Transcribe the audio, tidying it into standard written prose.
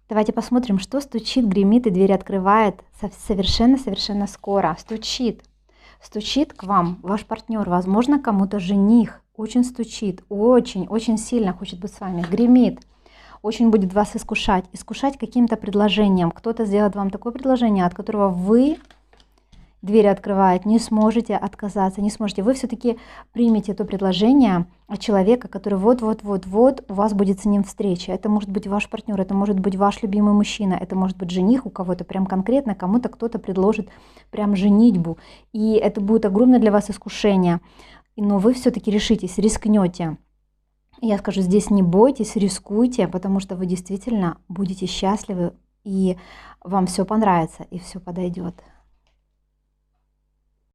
Давайте посмотрим, что стучит, гремит и дверь открывает совершенно скоро. Стучит. Стучит к вам ваш партнер, возможно, кому-то жених. Очень стучит, очень сильно хочет быть с вами. Гремит. Очень будет вас искушать каким-то предложением. Кто-то сделает вам такое предложение, от которого вы, дверь открывает, не сможете отказаться, не сможете. Вы все-таки примете то предложение от человека, который вот-вот у вас будет с ним встреча. Это может быть ваш партнер, это может быть ваш любимый мужчина, это может быть жених у кого-то, прям конкретно кому-то кто-то предложит прям женитьбу. И это будет огромное для вас искушение. Но вы все-таки решитесь, рискнете. Я скажу, здесь не бойтесь, рискуйте, потому что вы действительно будете счастливы, и вам все понравится, и все подойдет.